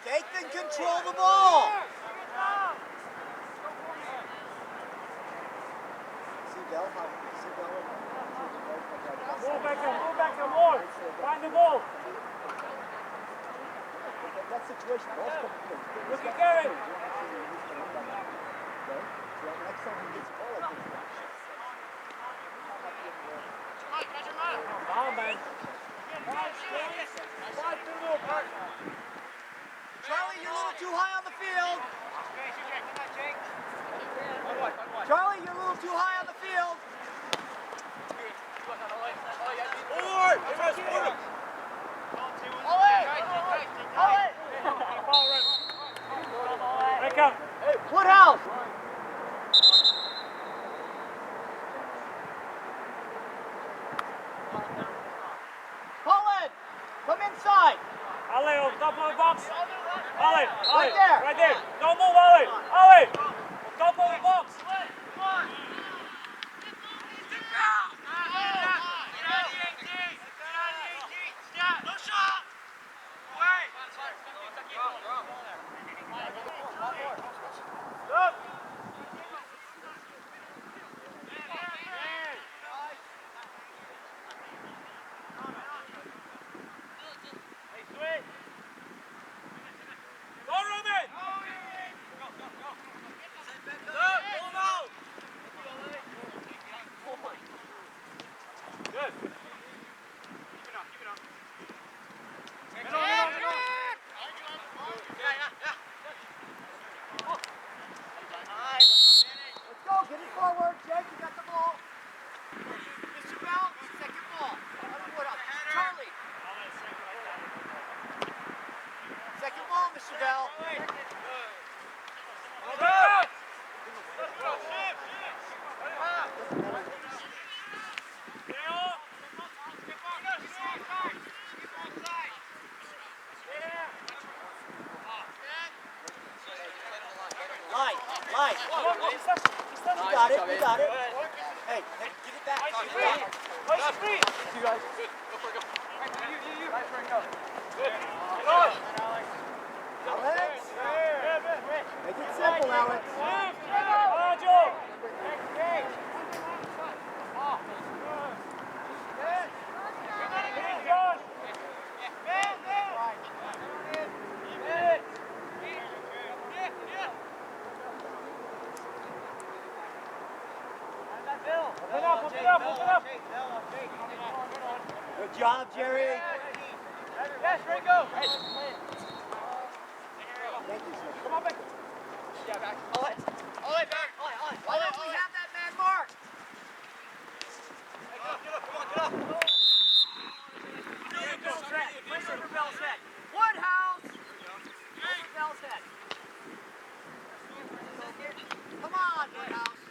Nathan, control the ball. Move back, more. Find the ball. That situation, ball's coming through. Look at Gary. Next time he gets a ball like this. Come on, man. Charlie, you're a little too high on the field. Charlie, you're a little too high on the field. Hey, Woodhouse. Colin, come inside. Ali, on top of the box. Ali, Right there. Right there. Don't move, Ali. Ali, on top of the box. Go, Roman. Good. Let's go. Get it forward. Jake, you got the ball. Mr. Bell, second ball. Woodhouse. Charlie. Second ball, Mr. Bell. Light. You got it. Hey, give it back. Give it back. You guys. Alex. Make it simple, Alex. Open up. Good job, Jerry. Yes, Ringo. Thank you, sir. Come on back. Yeah, back. Ole, back. Why don't we have that man marked? Woodhouse! Over Bell's head. Come on, Woodhouse.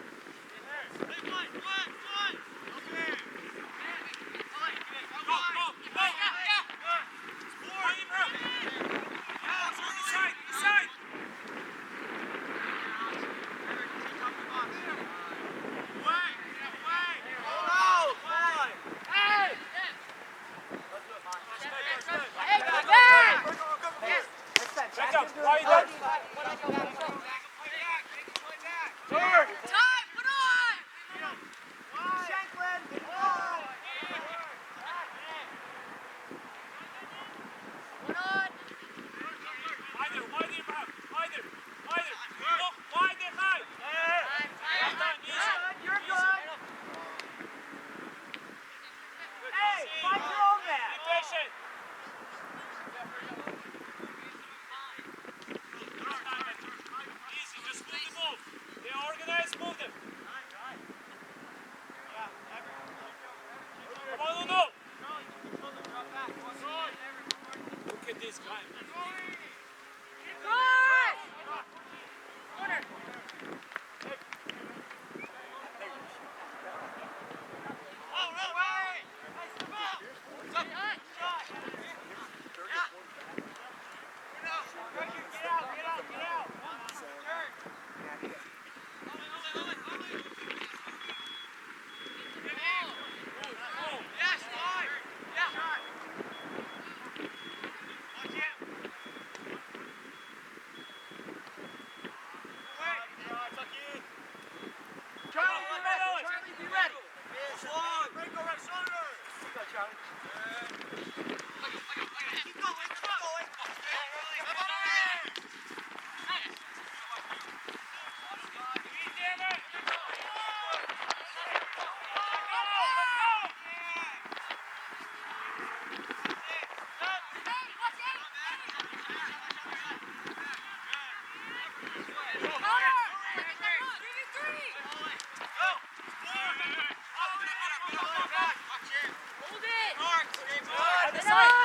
Other side.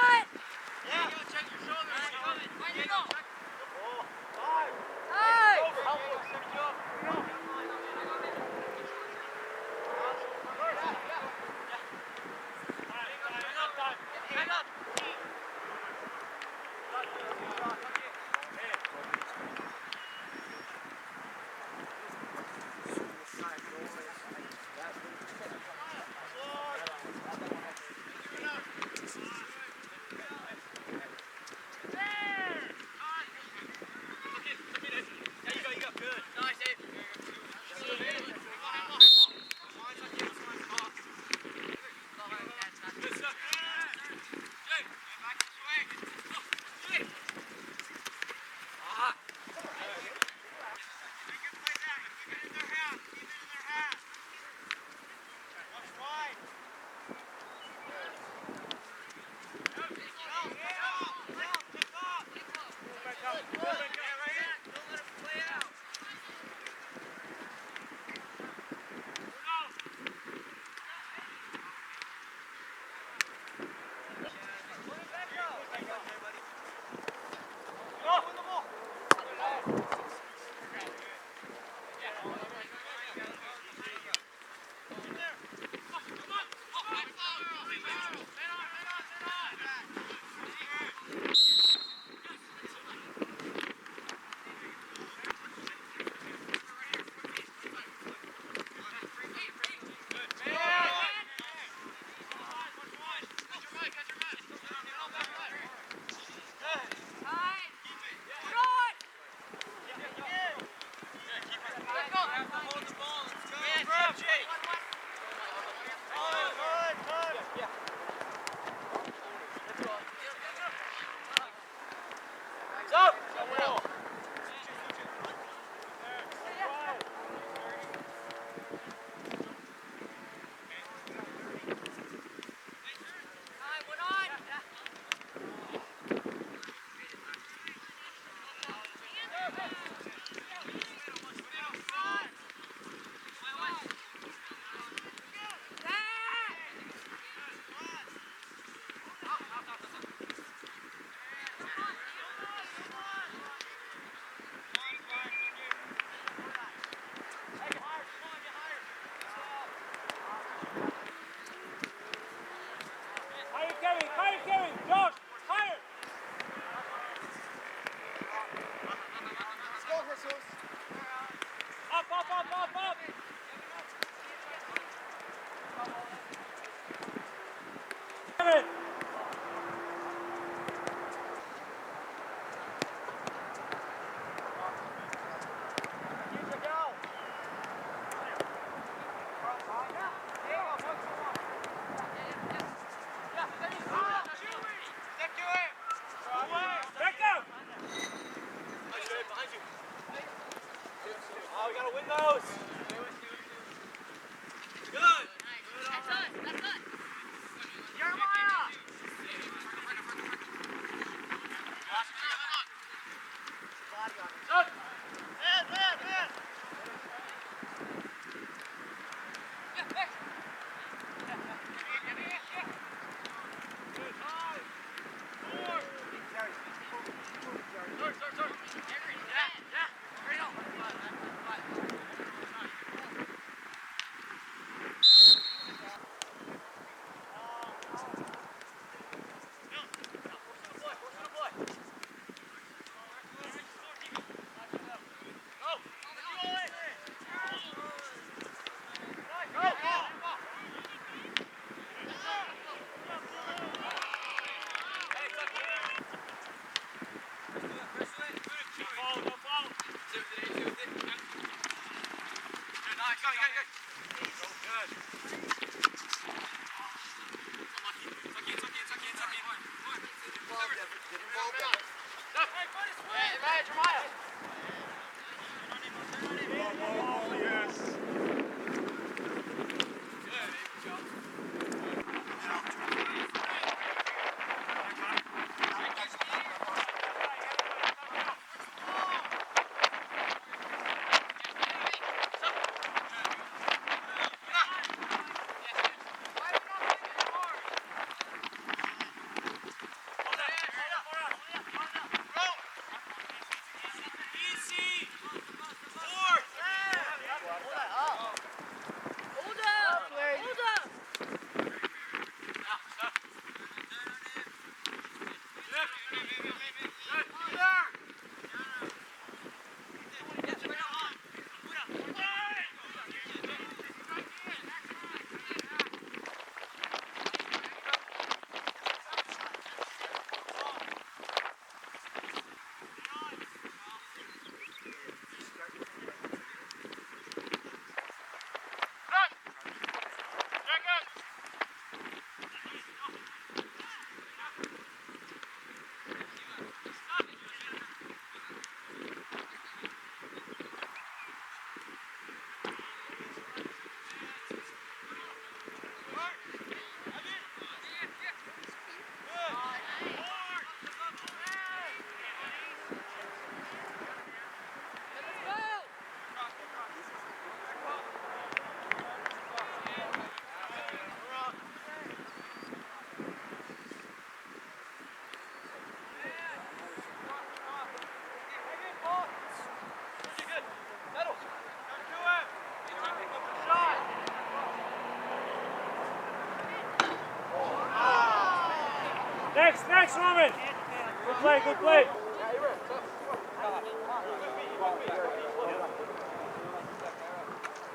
Next, Roman. Good play, good play.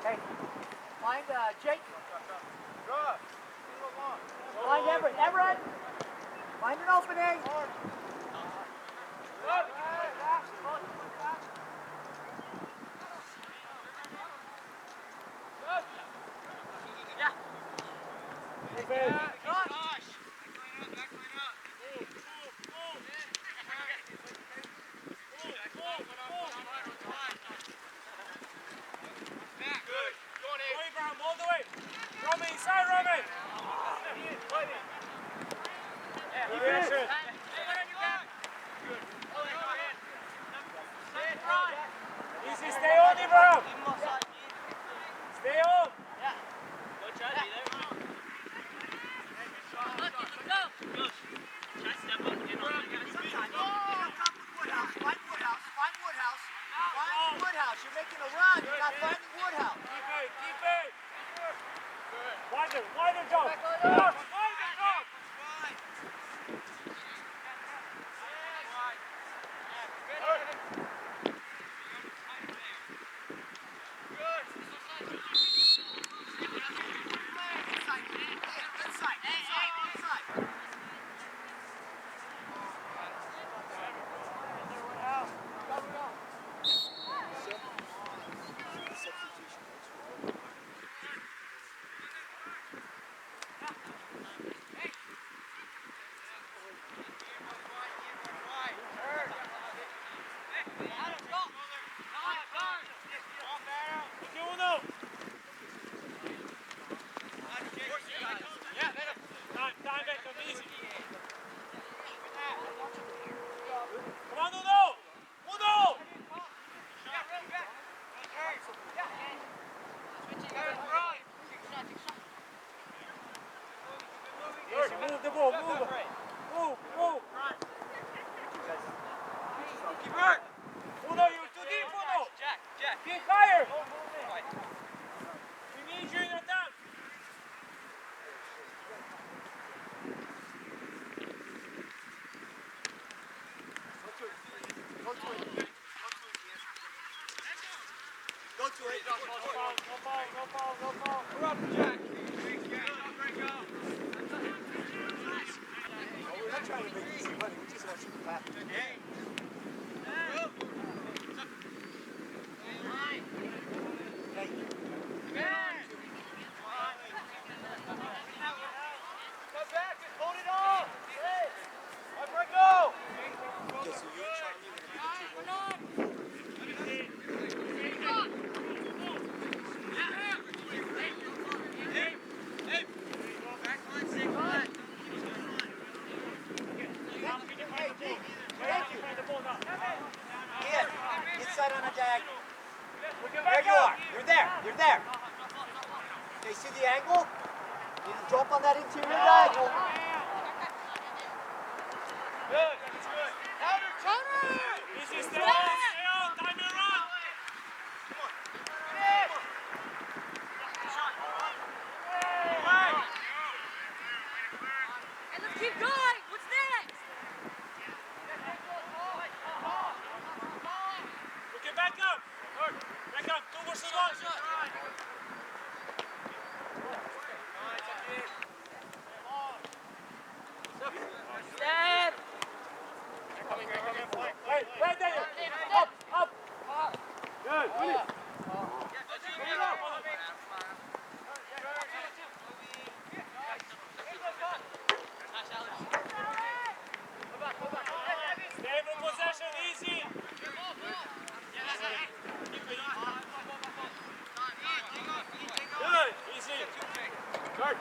Hey, find Jake. Find Everett. Everett! Find an opening. All the way. Roman, inside, Roman. Easy, stay on, Abraham. Stay on. Woodhouse. You're making a run. You're not finding Woodhouse. Keep it. Wider jump. Wider jump. Move the ball, move. Move. Keep it. Uno, you're too deep, Uno. Jack. Get higher. We need you in attack. Go to it. No foul. We're up, Jack. We're not trying to make easy money. We just want you to pass. Inside on a diagonal. There you are. You're there. Okay, see the angle? You need to jump on that interior diagonal. Good. Easy, stay on. Time your run. And let's keep going. What's next? Okay, back up. Back up. 2 versus 1. Step. Hey, Daniel. Up. Good. Win it. Stable possession, easy. Good, easy. Start.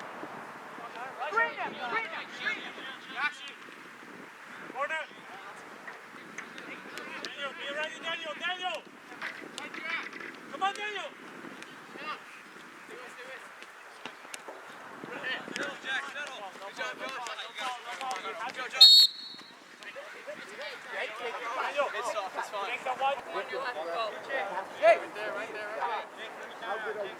Corner. Daniel, be ready, Daniel. Come on, Daniel. Settle, Jack, settle. Good job, Josh. It's soft, it's fine. Make that one. Hey! Right there. How good are you?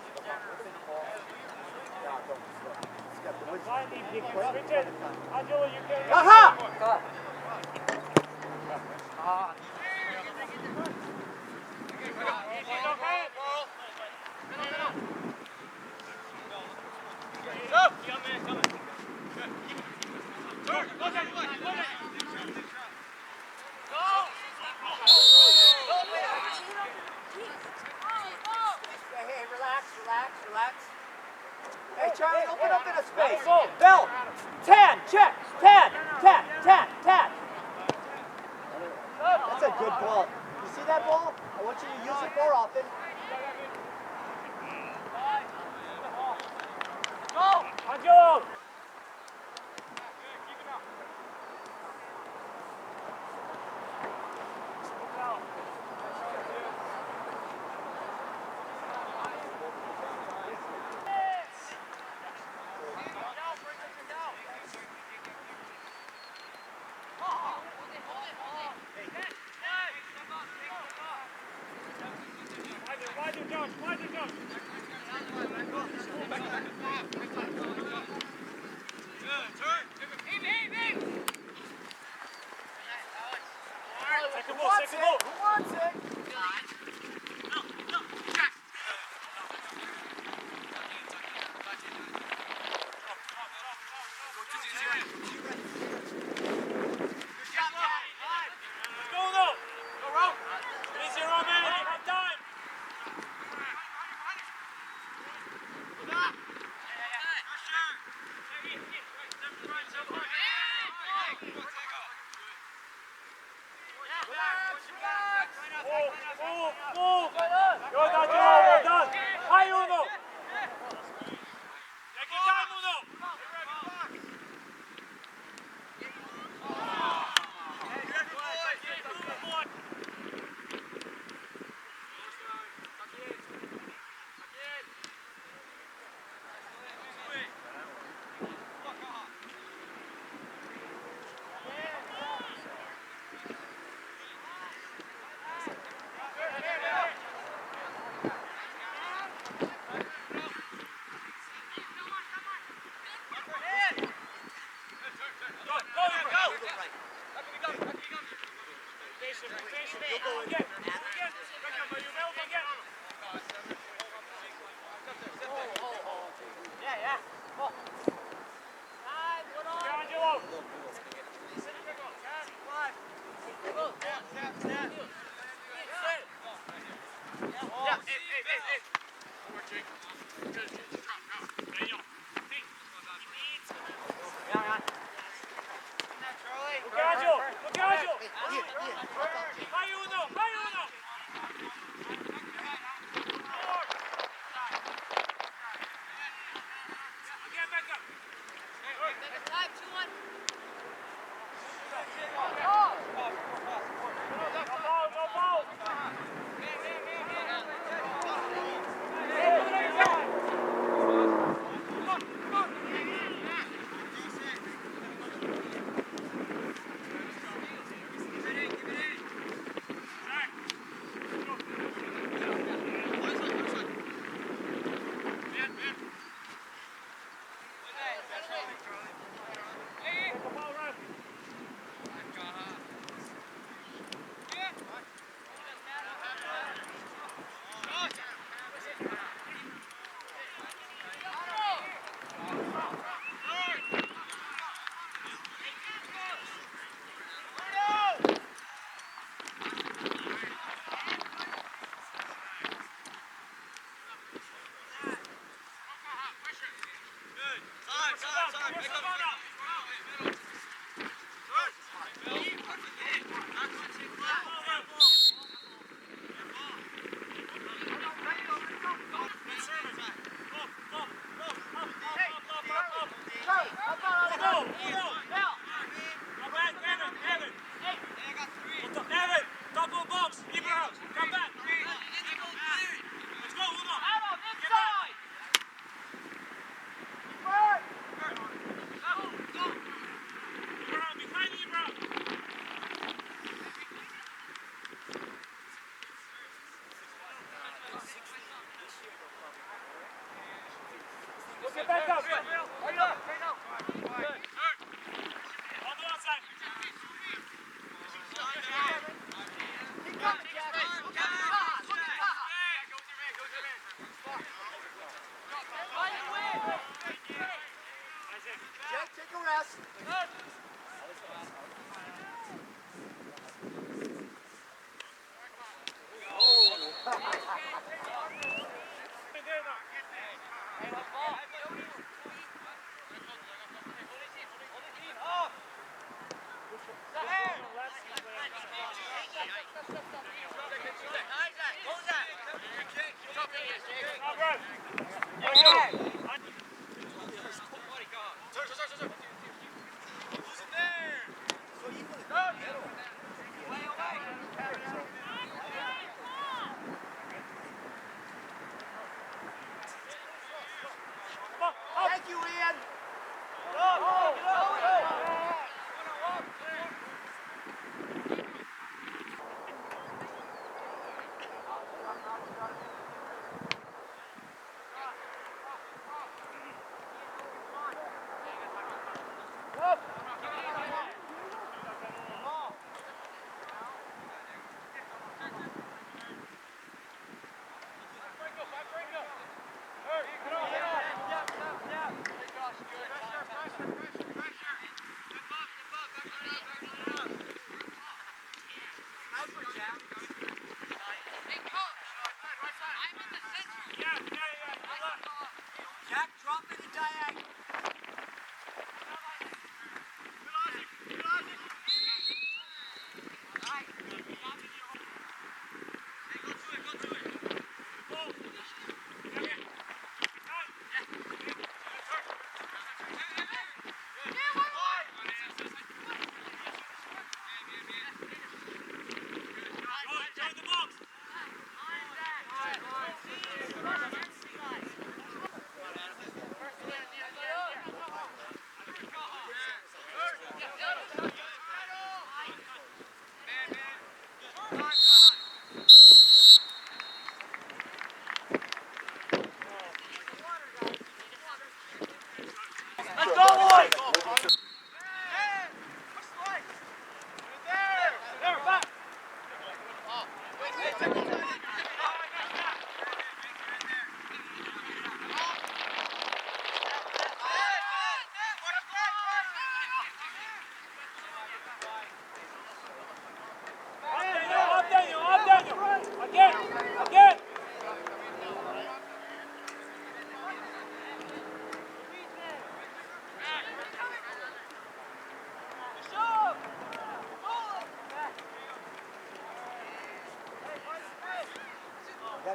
Angelo, you can. Aha! Hey, relax, relax, relax. Hey, Charlie, open up in a space. Bill, 10, check. 10, 10, 10, 10. That's a good ball. You see that ball? I want you to use it more often. Angelo! Who wants it? Who wants it?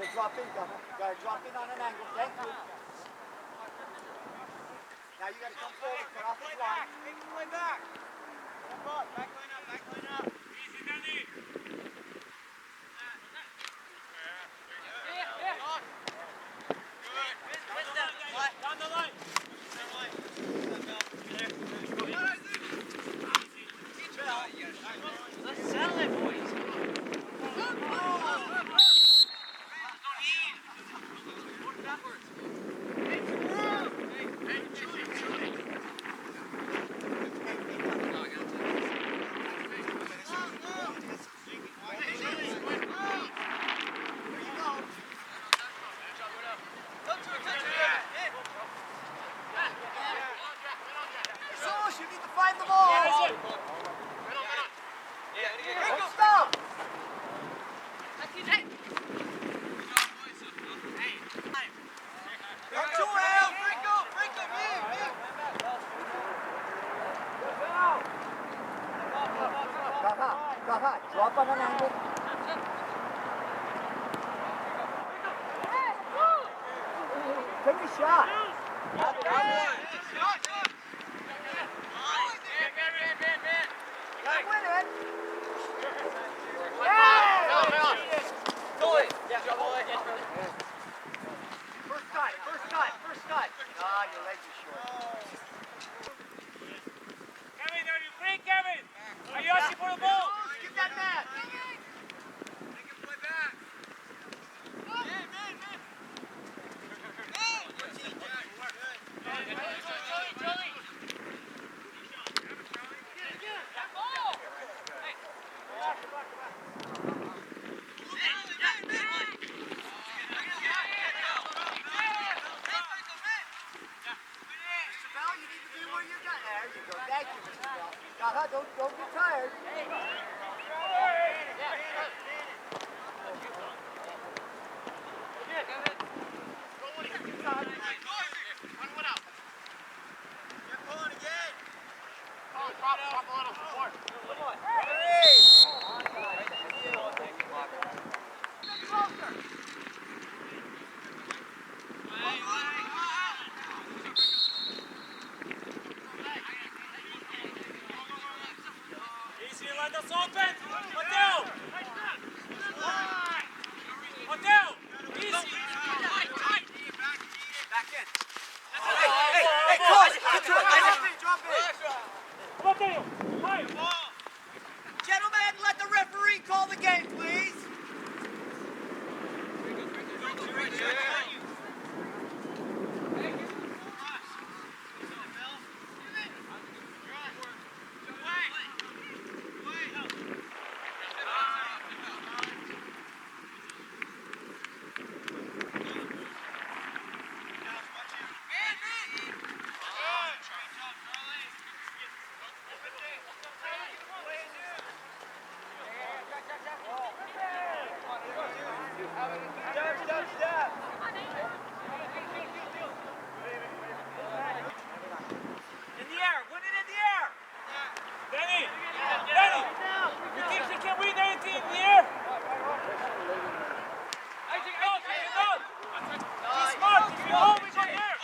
Gotta drop in, Governor. Gotta drop in on an angle. Thank you. Now you gotta come forward, cut off his line. Make the play back. Step up. Back line up. Back line up. Easy, Danny. Down the line. Let's settle it, boys. Jesus, you need to find the ball. Don't stop. Come to him. Gaha, drop on an angle. Take a shot. Win it. First cut. Ah, your legs are short. Kevin, are you free, Kevin? Are you asking for the ball? Get that man. Make him play back. Thank you, Mr. Bell. Gaha, don't get tired. Easy, let us open. Mateo. Mateo. Easy. Back in. Hey, coach. Drop in. Mateo. Fire. Gentlemen, let the referee call the game, please. In the air. Win it in the air. Danny. You think he can win anything in the air? He's smart. If you hold, we go there.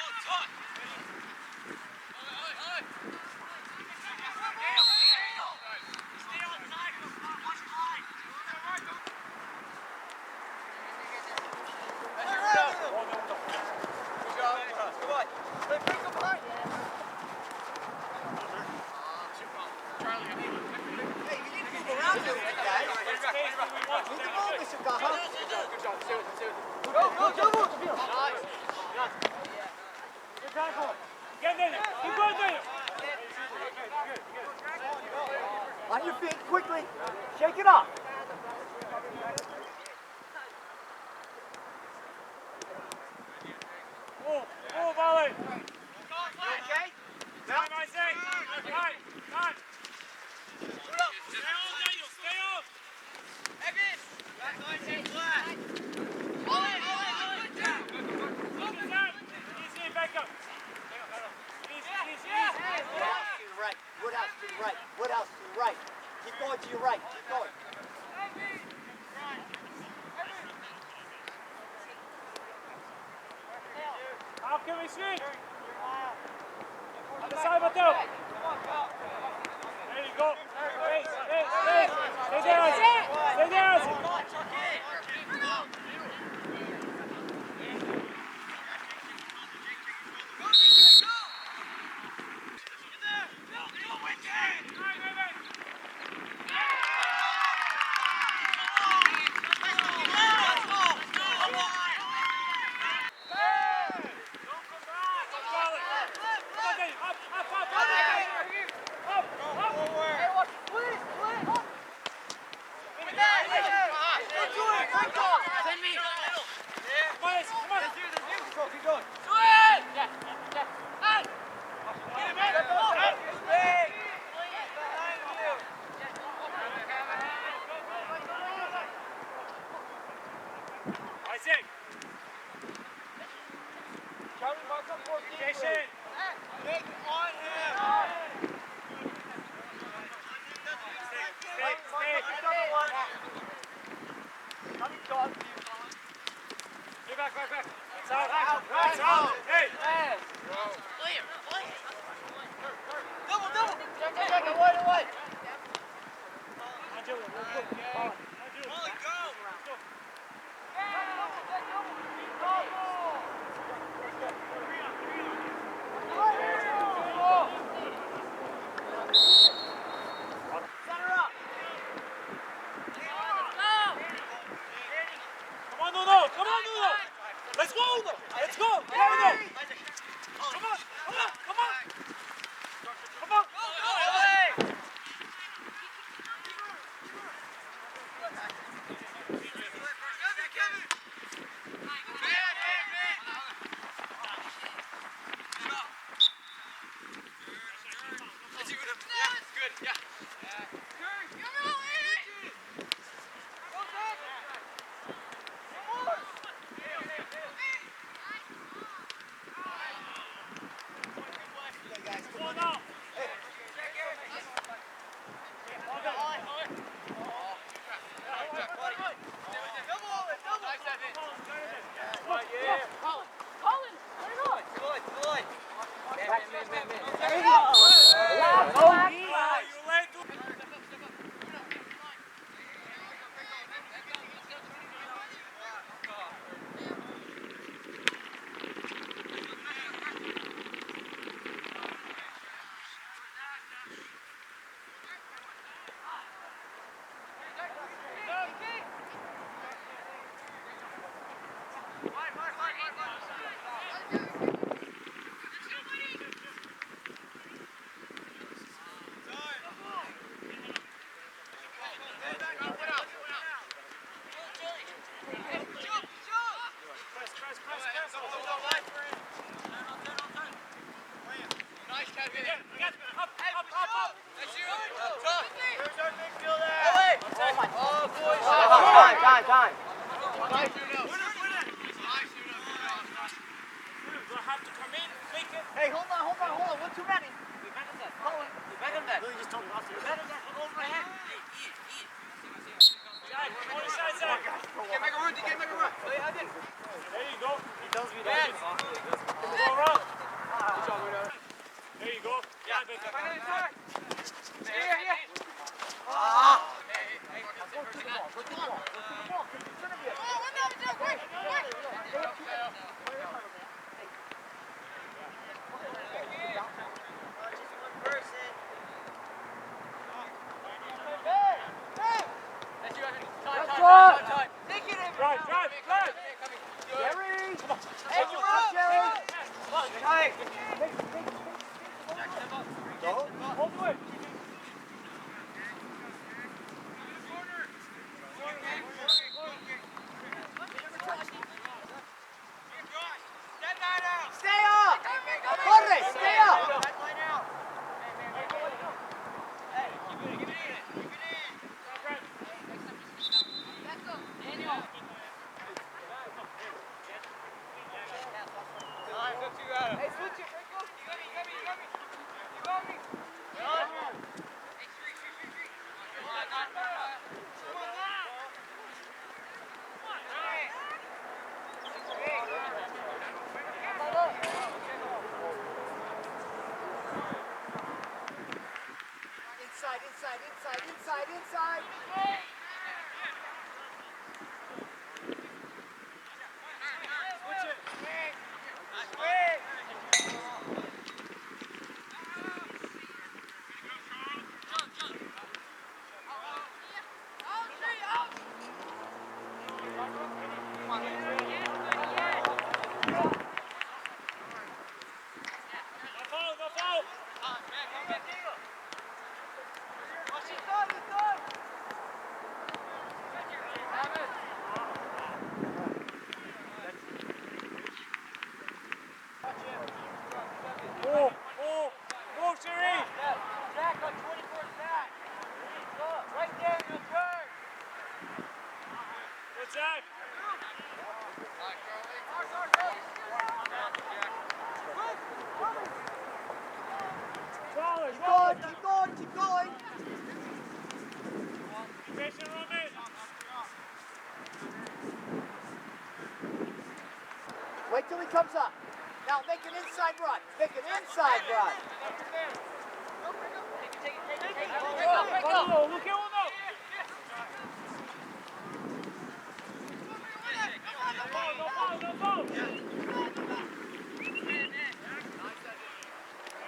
Get in there. Keep going there. On your feet, quickly. Shake it off. Move, Ollie. Okay? Time, Isaac. Time. Stay on, Daniel. Stay on. Back line, stay flat. Easy, back up. Easy. Right. Woodhouse to the right. Woodhouse to the right. Keep going to your right. Keep going. How can we switch? Other side, Mateo. There you go. Stay there. Stay there. inside. Move, Sheree! Jack on 24's back. Right there, your turn. Good Jack! Keep going. Be patient, Roman! Wait till he comes up. Now make an inside run. Look at uno! No foul! There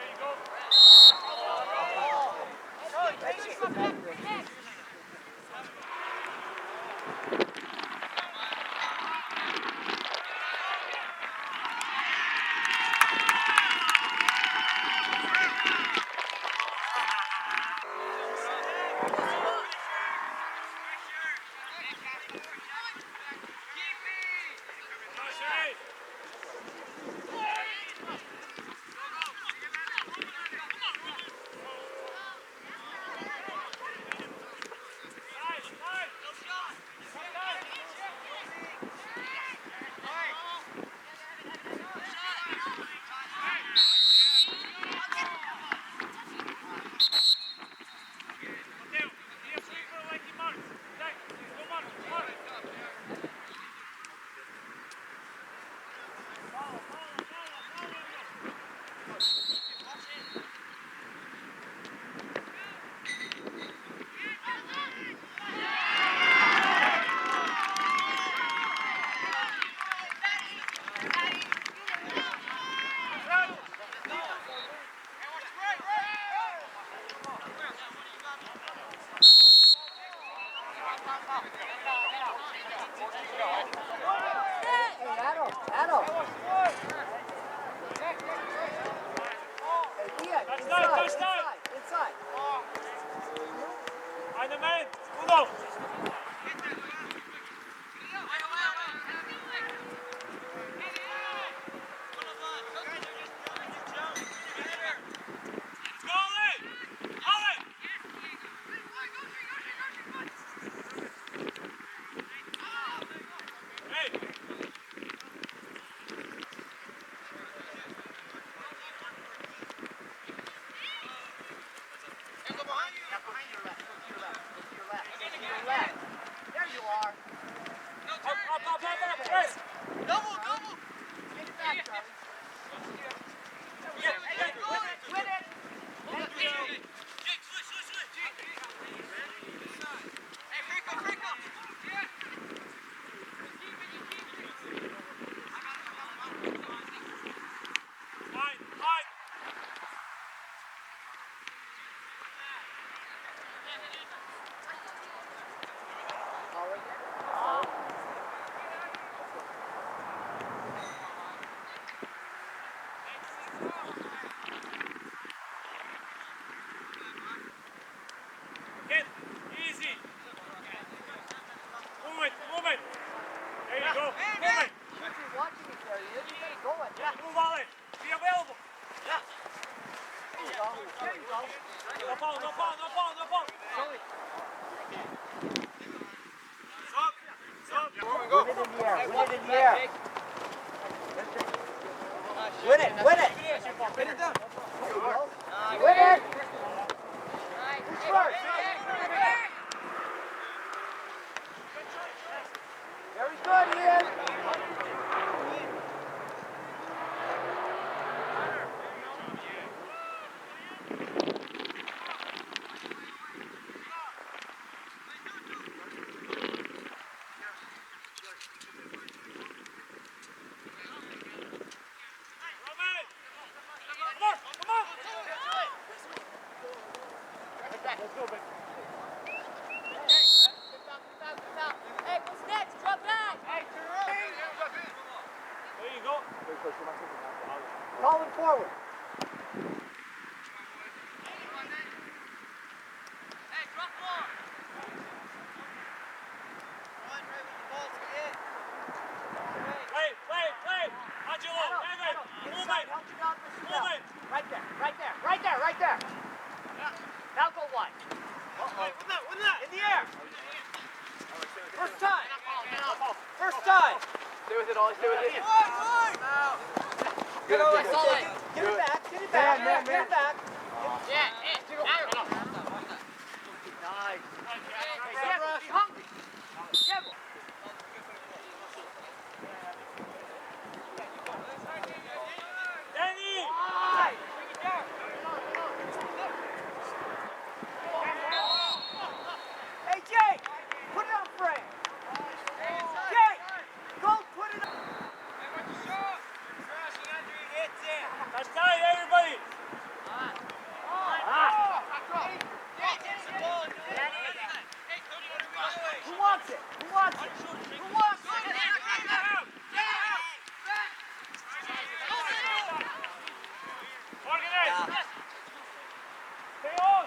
you go. Adam. Inside. Eine man! Uno! There you are. Up, press! Double! Get it back, Charlie. Win it. Thank you. Fine! Get easy! Move it! There you go! Move it! Should be watching each other. You get going. Move on it! Be available! There you go. No foul! Win it in the air. Win it. Get it done. Win it. Who's first? the air. First time. First time. Stay with it, Ollie. Stay with it. Get it back. Get it back. Get it back. Nice. Be hungry. Devil. Danny! Nice. Hey, Jay, put it on frame. Jay, go put it on. That's tight, everybody! Who wants it? Who wants it? Who wants it? Organize! Stay on!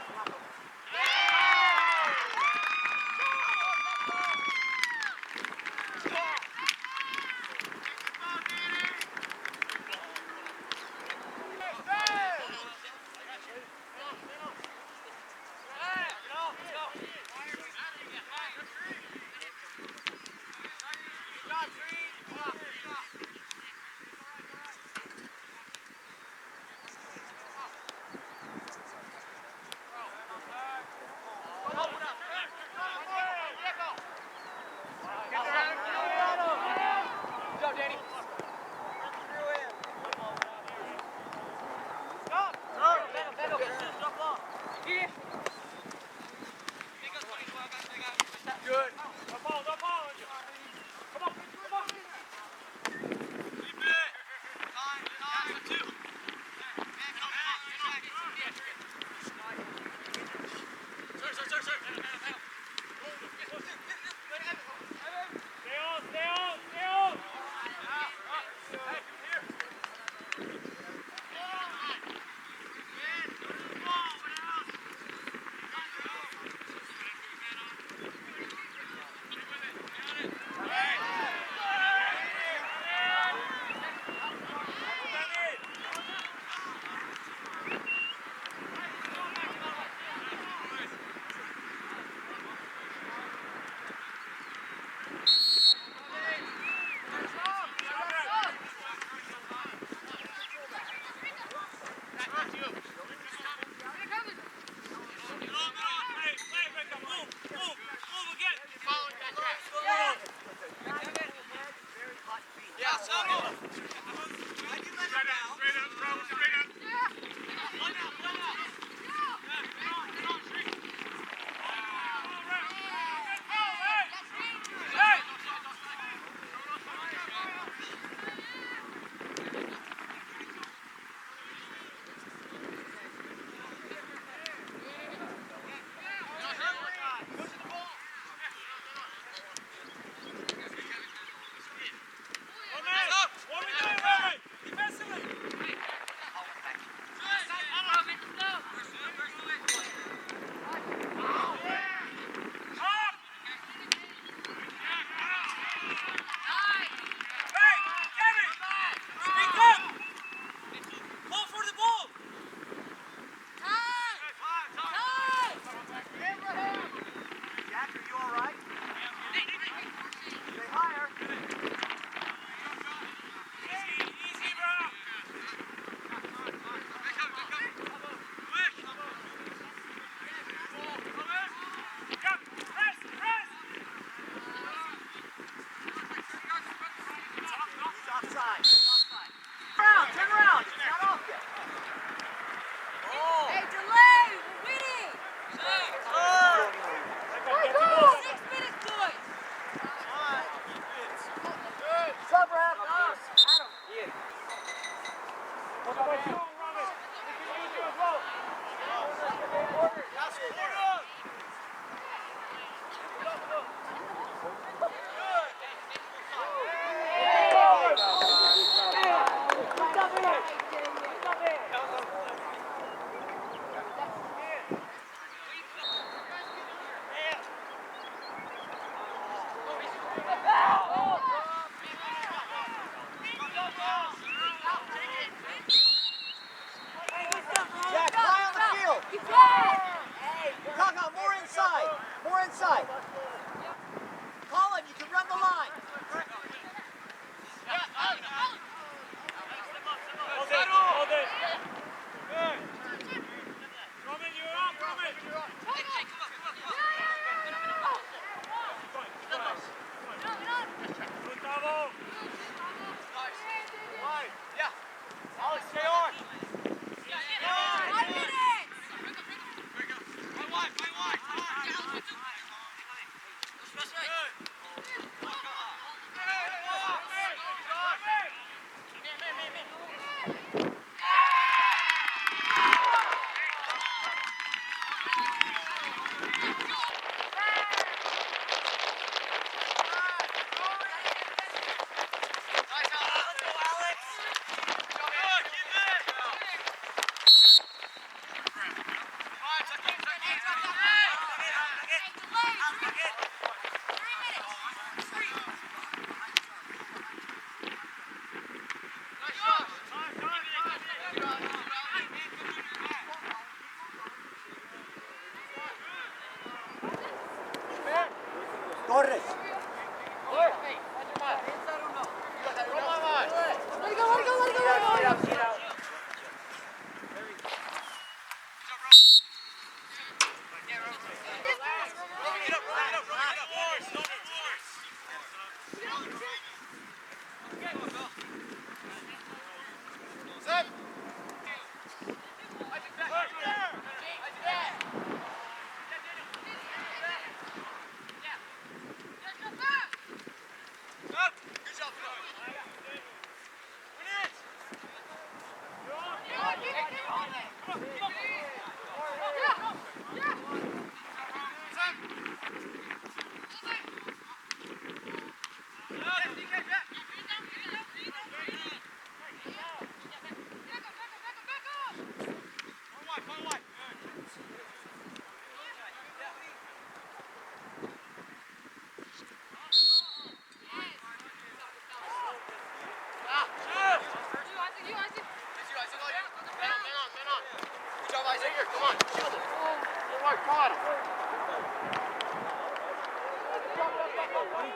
corres.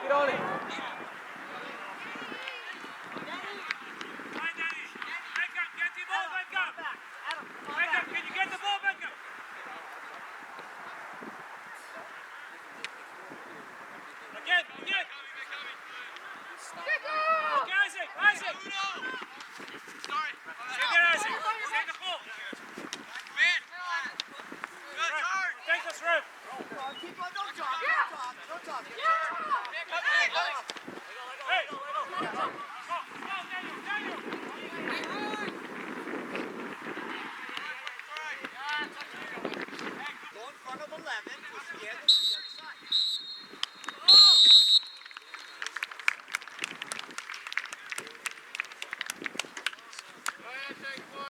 Get on it. Don't talk. Hey!